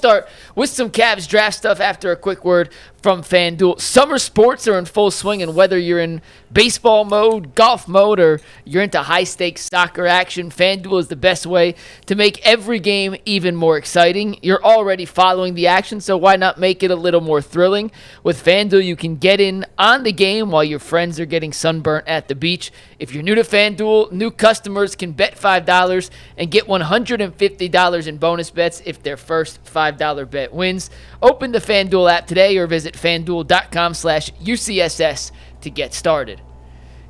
Start with some Cavs draft stuff after a quick word from FanDuel. Summer sports are in full swing, and whether you're in baseball mode, golf mode, or you're into high-stakes soccer action, FanDuel is the best way to make every game even more exciting. You're already following the action, so why not make it a little more thrilling? With FanDuel, you can get in on the game while your friends are getting sunburnt at the beach. If you're new to FanDuel, new customers can bet $5 and get $150 in bonus bets if their first $5 bet wins. Open the FanDuel app today or visit FanDuel.com/UCSS to get started.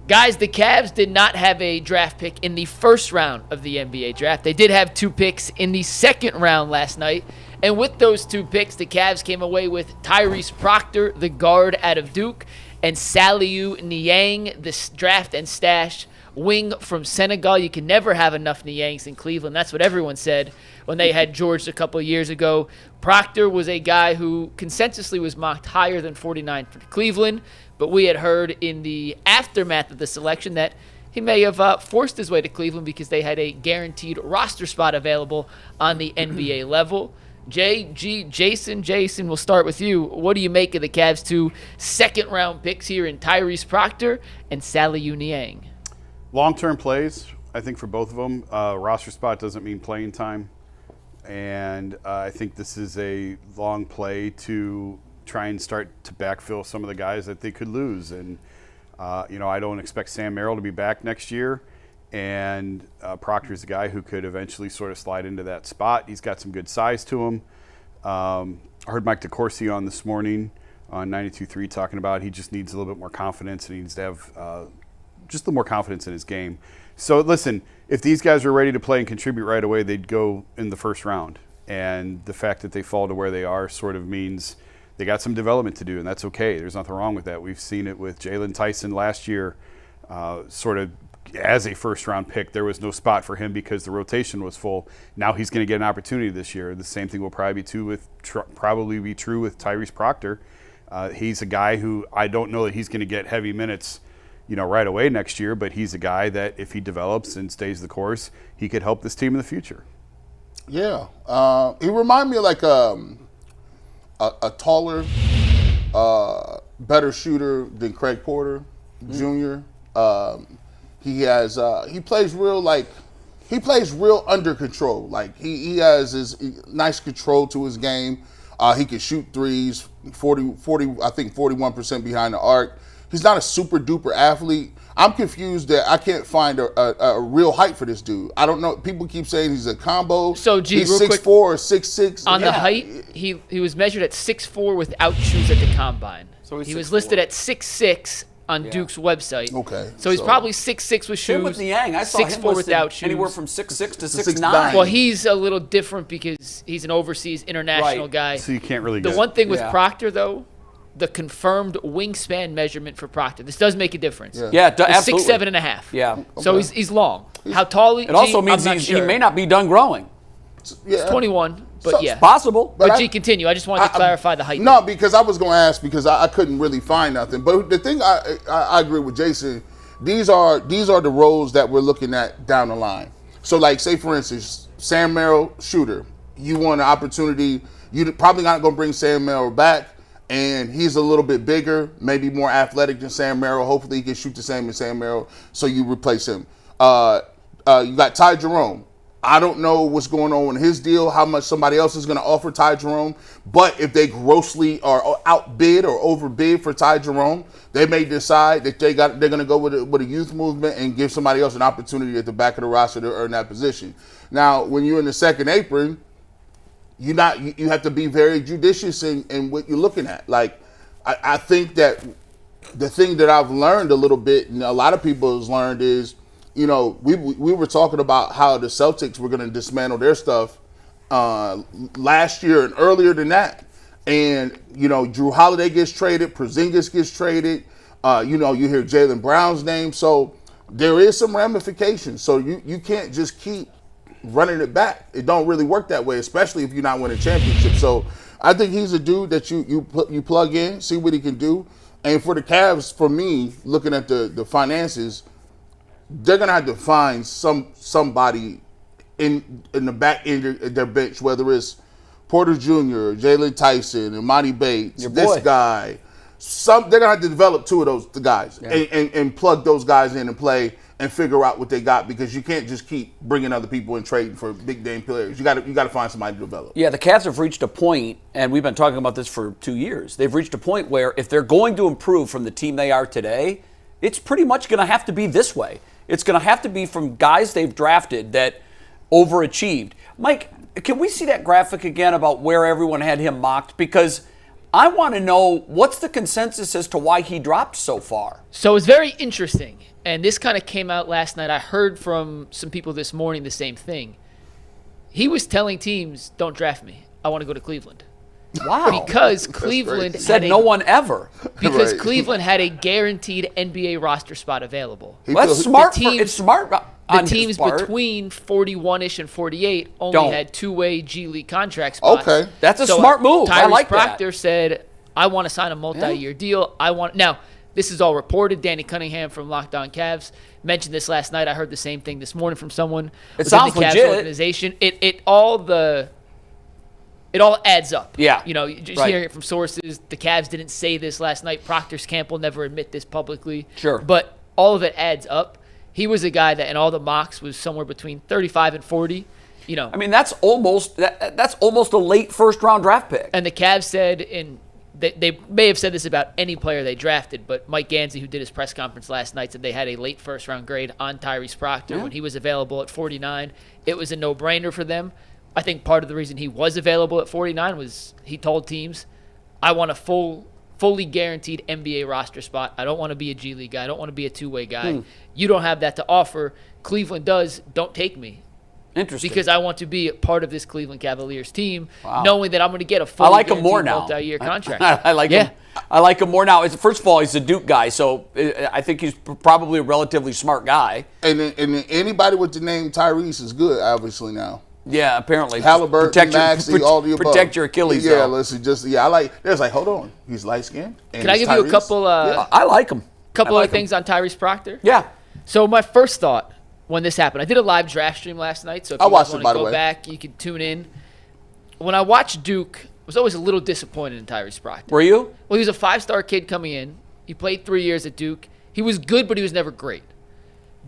Guys, the Cavs did not have a draft pick in the first round of the NBA draft. They did have 2 picks in the second round last night. And with those 2 picks, the Cavs came away with Tyrese Proctor, the guard out of Duke, and Saliou Niang, the draft and stash wing from Senegal. You can never have enough Niangs in Cleveland. That's what everyone said when they had George a couple of years ago. Proctor was a guy who consensusly was mocked higher than 49 for Cleveland, but we had heard in the aftermath of the selection that he may have forced his way to Cleveland because they had a guaranteed roster spot available on the NBA level. Jason, we'll start with you. What do you make of the Cavs' 2 second-round picks here in Tyrese Proctor and Saliou Niang? Long-term plays, I think, for both of them. Roster spot doesn't mean playing time. And I think this is a long play to try and start to backfill some of the guys that they could lose. And, I don't expect Sam Merrill to be back next year. And Proctor's a guy who could eventually sort of slide into that spot. He's got some good size to him. I heard Mike DeCourcy on this morning on 92.3 talking about he just needs a little bit more confidence and he needs to have just a little more confidence in his game. So listen, if these guys are ready to play and contribute right away, they'd go in the first round. And the fact that they fall to where they are sort of means they got some development to do, and that's okay. There's nothing wrong with that. We've seen it with Jalen Tyson last year, sort of as a first-round pick. There was no spot for him because the rotation was full. Now he's going to get an opportunity this year. The same thing will probably be true with Tyrese Proctor. He's a guy who I don't know that he's going to get heavy minutes right away next year, but he's a guy that if he develops and stays the course, he could help this team in the future. Yeah. He reminded me of like a taller, better shooter than Craig Porter Jr. He plays real under control. Like he has his nice control to his game. He can shoot threes, 40, I think 41% behind the arc. He's not a super duper athlete. I'm confused that I can't find a real height for this dude. I don't know. People keep saying he's a combo. So, he's 6'4" or 6'6". On the height, he was measured at 6'4" without shoes at the combine. So he was listed at 6'6" on Duke's website. Okay. So he's probably 6'6" with shoes. Same with Niang. I saw 6'4" without shoes. Anywhere from 6'6" to 6'9". Well, he's a little different because he's an overseas international guy. So you can't really The one thing with Proctor, though, the confirmed wingspan measurement for Proctor. This does make a difference. Yeah, absolutely. 6'7.5". Yeah. Okay. So he's long. How tall? It also means he may not be done growing. He's 21, but It's possible. But continue. I just wanted to clarify the height. No, because I was going to ask because I couldn't really find nothing. But the thing I agree with Jason. These are the roles that we're looking at down the line. So, like, say for instance, Sam Merrill, shooter. You want an opportunity. You're probably not going to bring Sam Merrill back. And he's a little bit bigger, maybe more athletic than Sam Merrill. Hopefully he can shoot the same as Sam Merrill, so you replace him. You got Ty Jerome. I don't know what's going on with his deal, how much somebody else is going to offer Ty Jerome. But if they grossly are outbid or overbid for Ty Jerome, they may decide that they're going to go with a youth movement and give somebody else an opportunity at the back of the roster to earn that position. Now, when you're in the second apron, you have to be very judicious in what you're looking at. Like, I think that the thing that I've learned a little bit, and a lot of people has learned, is, we were talking about how the Celtics were going to dismantle their stuff last year and earlier than that. And, Drew Holiday gets traded, Porzingis gets traded, you hear Jaylen Brown's name. So there is some ramifications. So you can't just keep running it back. It don't really work that way, especially if you're not winning championships. So I think he's a dude that you plug in, see what he can do. And for the Cavs, for me, looking at the finances, they're gonna have to find somebody in the back end of their bench, whether it's Porter Jr., Jalen Tyson, Imani Bates, Your this boy. guy. They're going to have to develop two of those guys and plug those guys in and play and figure out what they got, because you can't just keep bringing other people and trading for big name players. You got to find somebody to develop. Yeah, the Cavs have reached a point, and we've been talking about this for 2 years. They've reached a point where if they're going to improve from the team they are today, it's pretty much going to have to be this way. It's going to have to be from guys they've drafted that overachieved. Mike, can we see that graphic again about where everyone had him mocked? Because I want to know what's the consensus as to why he dropped so far. So it's very interesting, and this kind of came out last night. I heard from some people this morning the same thing. He was telling teams, don't draft me. I want to go to Cleveland. Wow. Because Cleveland said no one ever. Because Right. Cleveland had a guaranteed NBA roster spot available. Well, that's smart. It's smart The on his teams part. between 41-ish and 48 only Don't. had two-way G League contract spots. Okay. That's a So smart move. I Tyrese like Proctor that. said, I want to sign a multi-year deal. Now, this is all reported. Danny Cunningham from Locked On Cavs mentioned this last night. I heard the same thing this morning from someone within sounds the Cavs legit. organization. It all adds up. Yeah. You know, just Right. hearing it from sources. The Cavs didn't say this last night. Proctor's camp will never admit this publicly. Sure. But all of it adds up. He was a guy that in all the mocks was somewhere between 35 and 40. You know, I mean, that's almost a late first round draft pick. and the Cavs said, they may have said this about any player they drafted, but Mike Gansey, who did his press conference last night, said they had a late first round grade on Tyrese Proctor when he was available at 49. It was a no-brainer for them. I think part of the reason he was available at 49 was he told teams, I want a fully guaranteed NBA roster spot. I don't want to be a G League guy. I don't want to be a two-way guy. You don't have that to offer. Cleveland does. Don't take me. Interesting. Because I want to be a part of this Cleveland Cavaliers team, knowing that I'm going to get a I fully like him more now. multi-year contract. I like him. I like him more now. First of all, he's a Duke guy, so I think he's probably a relatively smart guy. And anybody with the name Tyrese is good, obviously, now. Yeah, apparently. Halliburton, Maxey, all the above. Protect your Achilles. Yeah, though. listen, I like. There's like, hold on, he's light skinned. Can I give you a couple? I like him. Of things on Tyrese Proctor. Yeah. So my first thought when this happened, I did a live draft stream last night. So if I you watched want it, by to the go way. back, you can tune in. When I watched Duke, I was always a little disappointed in Tyrese Proctor. Were you? Well, he was a 5-star kid coming in. He played 3 years at Duke. He was good, but he was never great.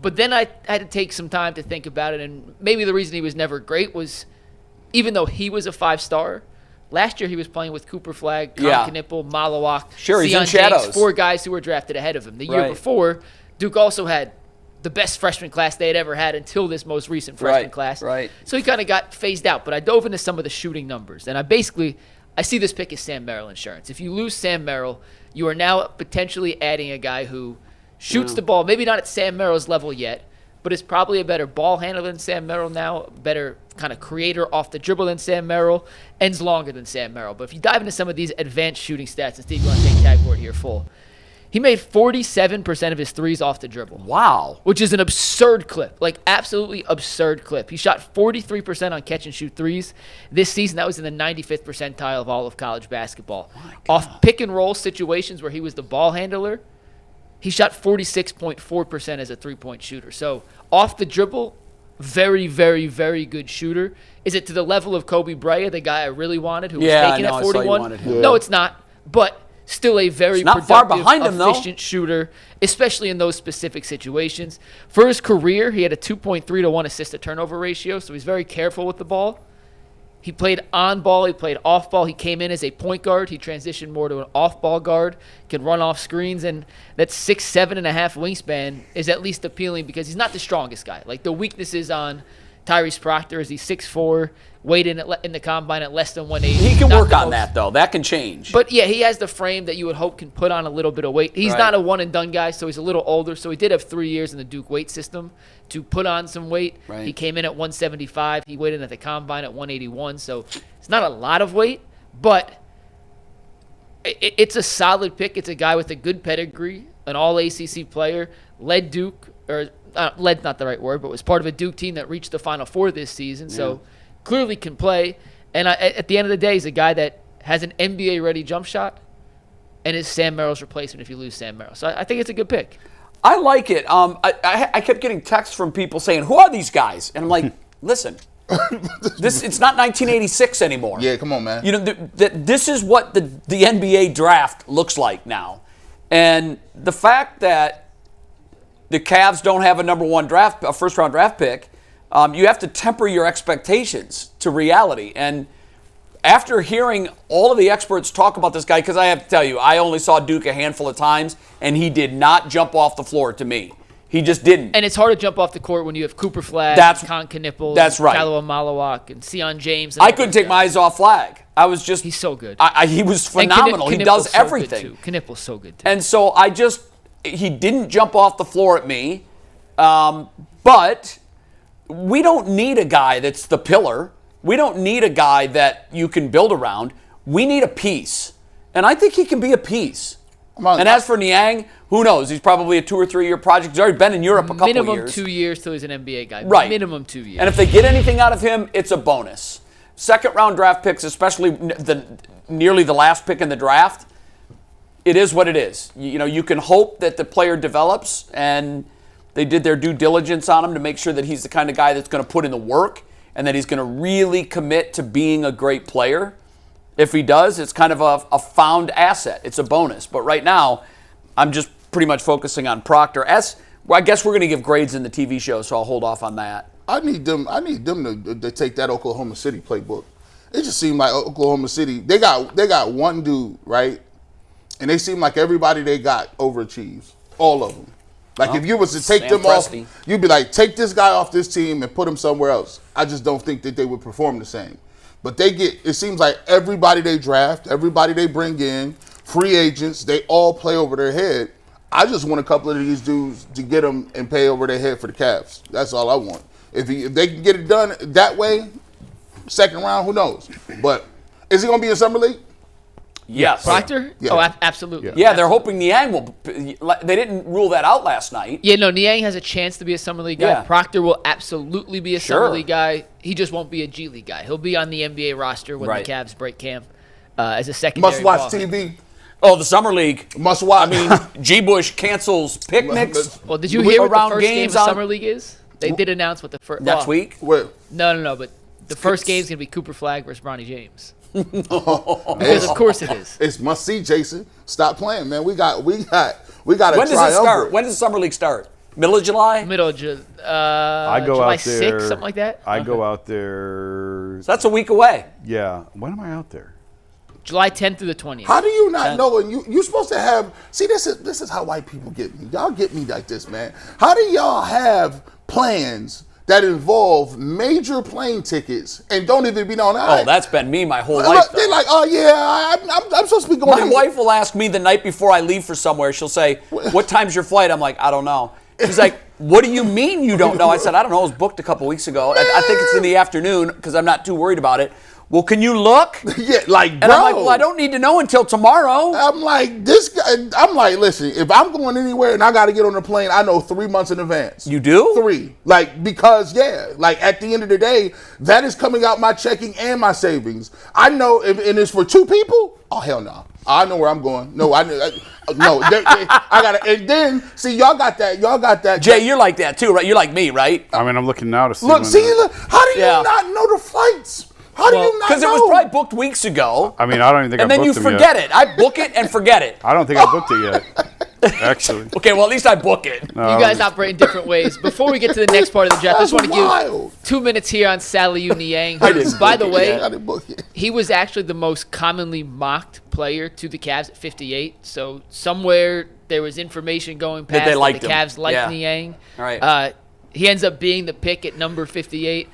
But then I had to take some time to think about it, and maybe the reason he was never great was even though he was a 5-star, last year he was playing with Cooper Flagg, Con Knipple, Malawak, Sure, he's in Sion shadows. Jenks, 4 guys who were drafted ahead of him. The year Right. before, Duke also had the best freshman class they had ever had until this most recent freshman class. Right. So he kind of got phased out. But I dove into some of the shooting numbers, and I see this pick as Sam Merrill insurance. If you lose Sam Merrill, you are now potentially adding a guy who shoots the ball, maybe not at Sam Merrill's level yet, but is probably a better ball handler than Sam Merrill now, better kind of creator off the dribble than Sam Merrill, ends longer than Sam Merrill. But if you dive into some of these advanced shooting stats, and Steve, you want to take tag board here full, he made 47% of his threes off the dribble. Wow. Which is an absurd clip, like absolutely absurd clip. He shot 43% on catch and shoot threes. This season, that was in the 95th percentile of all of college basketball. Off pick and roll situations where he was the ball handler, he shot 46.4% as a three-point shooter. So off the dribble, very, very, very good shooter. Is it to the level of Kobe Bryant, the guy I really wanted, who was taken no, at I saw you 41? wanted him. No, it's not. But still a very It's not far productive, behind him, though. efficient shooter, especially in those specific situations. For his career, he had a 2.3 to 1 assist-to-turnover ratio, so he's very careful with the ball. He played on ball. He played off ball. He came in as a point guard. He transitioned more to an off ball guard, can run off screens, and that 6'7.5" wingspan is at least appealing because he's not the strongest guy. Like the weaknesses on Tyrese Proctor is he's 6'4", weighed in the combine at less than 180. He can Not work the on most- that, though. That can change. But yeah, he has the frame that you would hope can put on a little bit of weight. He's Right. not a one and done guy, so he's a little older. So he did have 3 years in the Duke weight system to put on some weight. Right. He came in at 175. He weighed in at the combine at 181. So it's not a lot of weight, but it's a solid pick. It's a guy with a good pedigree, an all ACC player, led Duke, or led's not the right word, but was part of a Duke team that reached the Final Four this season. So clearly can play. And at the end of the day, he's a guy that has an NBA-ready jump shot and is Sam Merrill's replacement if you lose Sam Merrill. So I think it's a good pick. I like it. I kept getting texts from people saying, who are these guys? And I'm like, listen, It's not 1986 anymore. Yeah, come on, man. You know, this is what the NBA draft looks like now. And the fact that the Cavs don't have a first-round draft pick, you have to temper your expectations to reality. And after hearing all of the experts talk about this guy, because I have to tell you, I only saw Duke a handful of times, and he did not jump off the floor to me. He just didn't. And it's hard to jump off the court when you have Cooper Flag, Con Knippel, that's right. Callaway Malawak, and Sion James. I couldn't take my eyes off Flag. I was just... He's so good. He was phenomenal. He does everything. Knippel's so good, too. And so he didn't jump off the floor at me. But we don't need a guy that's the pillar. We don't need a guy that you can build around. We need a piece. And I think he can be a piece. And as for Niang, who knows? He's probably a 2 or 3 year project. He's already been in Europe a couple of years. Minimum 2 years till he's an NBA guy. Right. Minimum 2 years. And if they get anything out of him, it's a bonus. Second-round draft picks, especially nearly the last pick in the draft, it is what it is. You know, you can hope that the player develops, and they did their due diligence on him to make sure that he's the kind of guy that's going to put in the work and that he's going to really commit to being a great player. If he does, it's kind of a found asset. It's a bonus. But right now, I'm just pretty much focusing on Proctor. I guess we're going to give grades in the TV show, so I'll hold off on that. I need them to take that Oklahoma City playbook. It just seemed like Oklahoma City, they got one dude, right? And they seem like everybody they got overachieves. All of them. Like if you was to take them off, you'd be like, take this guy off this team and put him somewhere else. I just don't think that they would perform the same. But it seems like everybody they draft, everybody they bring in, free agents, they all play over their head. I just want a couple of these dudes to get them and pay over their head for the Cavs. That's all I want. If they can get it done that way, second round, who knows? But is he going to be in Summer League? Yes. Proctor? Yeah. Oh, absolutely. Yeah, they're hoping Niang will. They didn't rule that out last night. Yeah, no, Niang has a chance to be a Summer League guy. Yeah. Proctor will absolutely be a Summer League guy. He just won't be a G League guy. He'll be on the NBA roster when the Cavs break camp as a secondary Must watch ball. TV. Oh, the Summer League. Must watch. I mean, G. Bush cancels picnics. Well, did you hear what the first game of on Summer League is? They did announce what the first... next week? Where? No, but the first game is going to be Cooper Flag versus Bronny James. Because of course it is. It's must see, Jason. Stop playing, man. We got a When does it start? When does the Summer League start? Middle of July? Middle of I go July out there, 6th, something like that. I go out there. So that's a week away. Yeah. When am I out there? July 10th through the 20th. How do you not know? And you're supposed to have. See, this is how white people get me. Y'all get me like this, man. How do y'all have plans that involve major plane tickets and don't even be on? Oh, that's been me my whole life. They're like, oh yeah, I'm supposed to be going. My wife will ask me the night before I leave for somewhere. She'll say, "What time's your flight?" I'm like, "I don't know." She's like, "What do you mean you don't know?" I said, "I don't know. It was booked a couple weeks ago. I think it's in the afternoon because I'm not too worried about it." Well, can you look? Yeah, like, bro. And I'm like, well, I don't need to know until tomorrow. I'm like, this guy. I'm like, listen, if I'm going anywhere and I got to get on the plane, I know 3 months in advance. You do? 3. Like, because, like at the end of the day, that is coming out my checking and my savings. I know, and it's for 2 people. Oh, hell no. I know where I'm going. No, I got to, and then, see, y'all got that. Jay, you're like that too, right? You're like me, right? I mean, I'm looking now to see. Look, how do you not know the flights? How do you not know? Because it was probably booked weeks ago. I mean, I don't even think I booked And then you forget it. I book it and forget it. I don't think I booked it yet, actually. Okay, well, at least I book it. You guys operate in different ways. Before we get to the next part of the draft, I just want to give 2 minutes here on Saliou Niang. By the way, he was actually the most commonly mocked player to the Cavs at 58. So somewhere there was information going past that the Cavs liked Niang. All right. He ends up being the pick at number 58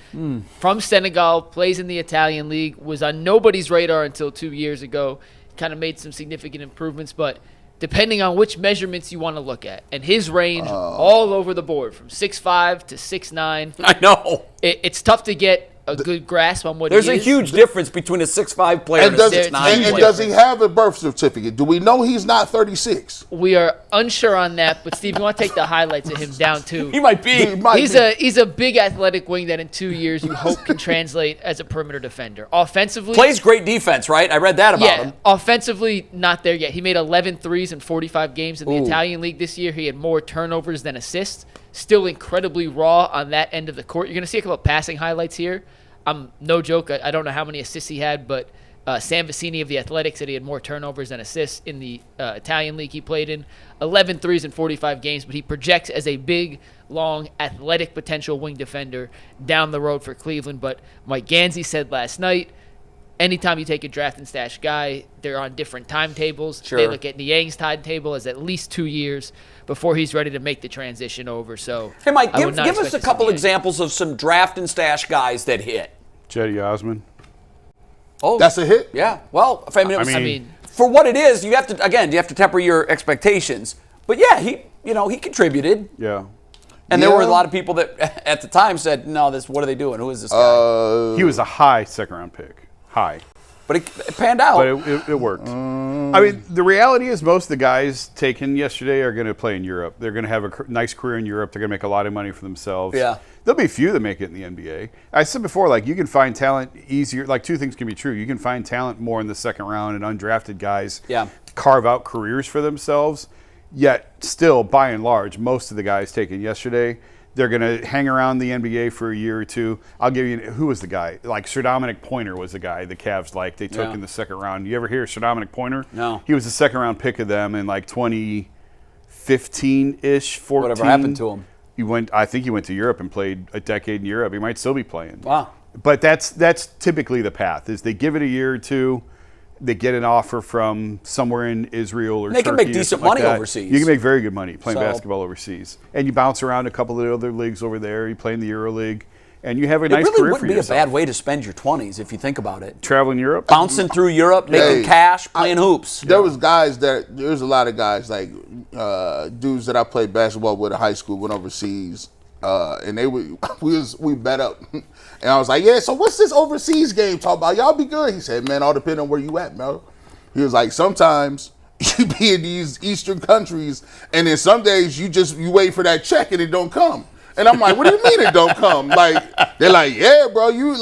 from Senegal, plays in the Italian League, was on nobody's radar until 2 years ago, kind of made some significant improvements, but depending on which measurements you want to look at, and his range all over the board from 6'5 to 6'9. I know. It's tough to get a good grasp on what he is. There's a huge difference between a 6'5 player and a 6'9 player. And does he have a birth certificate? Do we know he's not 36? We are unsure on that, but Steve, you want to take the highlights of him down too. He might be. He's a big athletic wing that in 2 years you hope can translate as a perimeter defender. Offensively, plays great defense, right? I read that about him. Offensively, not there yet. He made 11 threes in 45 games in the Italian League this year. He had more turnovers than assists. Still incredibly raw on that end of the court. You're going to see a couple of passing highlights here. No joke, I don't know how many assists he had, but Sam Vecini of The Athletic said he had more turnovers than assists in the Italian league he played in. 11 threes in 45 games, but he projects as a big, long, athletic potential wing defender down the road for Cleveland. But Mike Gansey said last night, anytime you take a draft and stash guy, they're on different timetables. Sure. They look at Niang's timetable as at least 2 years before he's ready to make the transition over. So, Hey, Mike, I would give not us expect a to see couple Niang. examples of some draft and stash guys that hit. Jetty Osman. Oh, That's a hit. yeah. Well, I mean, for what it is, you have to temper your expectations. But yeah, he contributed. Yeah. And there were a Yeah. lot of people that at the time said, "No, what are they doing? Who is this guy?" He was a high second-round pick. High. But it panned out. But it worked. I mean, the reality is most of the guys taken yesterday are going to play in Europe. They're going to have a nice career in Europe. They're going to make a lot of money for themselves. Yeah. There'll be a few that make it in the NBA. I said before, like, you can find talent easier. Like, two things can be true. You can find talent more in the second round, and undrafted guys carve out careers for themselves. Yet, still, by and large, most of the guys taken yesterday, they're going to hang around the NBA for a year or two. I'll give you, who was the guy? Like, Sir Dominic Pointer was the guy the Cavs they took in the second round. You ever hear Sir Dominic Pointer? No. He was the second round pick of them in like 2015-ish, 14. Whatever happened to him? I think he went to Europe and played a decade in Europe. He might still be playing. Wow. But that's typically the path, is they give it a year or two. They get an offer from somewhere in Israel or They can Turkey make or decent something like money that. overseas. You can make very good money playing So- basketball overseas. And you bounce around a couple of the other leagues over there. You play in the Euro League. And you have a It nice really career for wouldn't be yourself. a bad way to spend your 20s if you think about it. Traveling Europe? Bouncing through Europe, making Hey, cash, playing hoops. There's a lot of guys like dudes that I played basketball with in high school went overseas, and we bet up, and I was like, yeah. So what's this overseas game talk about? Y'all be good. He said, man, all depend on where you at, man. He was like, sometimes you be in these Eastern countries, and then some days you wait for that check and it don't come. And I'm like, what do you mean it don't come? Like, they're like, yeah, bro, you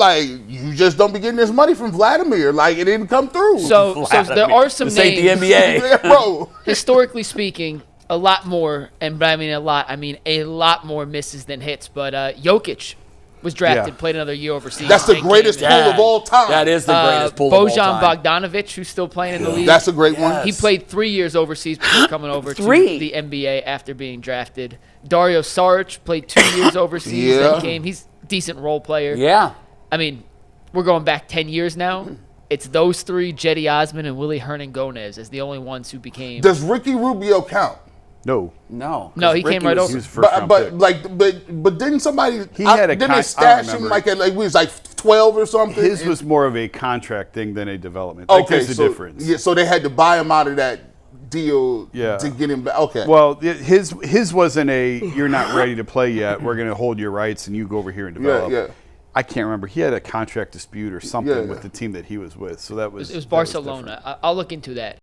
just don't be getting this money from Vladimir. Like, it didn't come through. So there are some This ain't names. the NBA. Yeah, bro. Historically speaking, a lot more, and by I mean a lot more misses than hits. But Jokic was drafted, Yeah. played another year overseas. That's the and greatest came pull in. of all time. That is the greatest pull of all Bojan time. Bogdanovic, who's still playing in the league. That's a great one. He played 3 years overseas before coming over to Three? the NBA after being drafted. Dario Saric played 2 years overseas. Yeah. Then came. He's a decent role player. Yeah. I mean, we're going back 10 years now. It's those three, Jetty Osman and Willie Hernangomez, as the only ones who became. Does Ricky Rubio count? No. No. No, he 'cause came Ricky right was- over. He was first round pick. But didn't somebody? He had a didn't I they don't stash him remember. like we was like 12 or something? His was more of a contract thing than a development. Like, okay. there's a So difference. yeah, so they had to buy him out of that deal Yeah. to get him back. Okay. Well, his wasn't a, you're not ready to play yet. We're going to hold your rights and you go over here and develop. yeah. I can't remember. He had a contract dispute or something Yeah. with the team that he was with. So that was It was that was Barcelona. I'll look into that.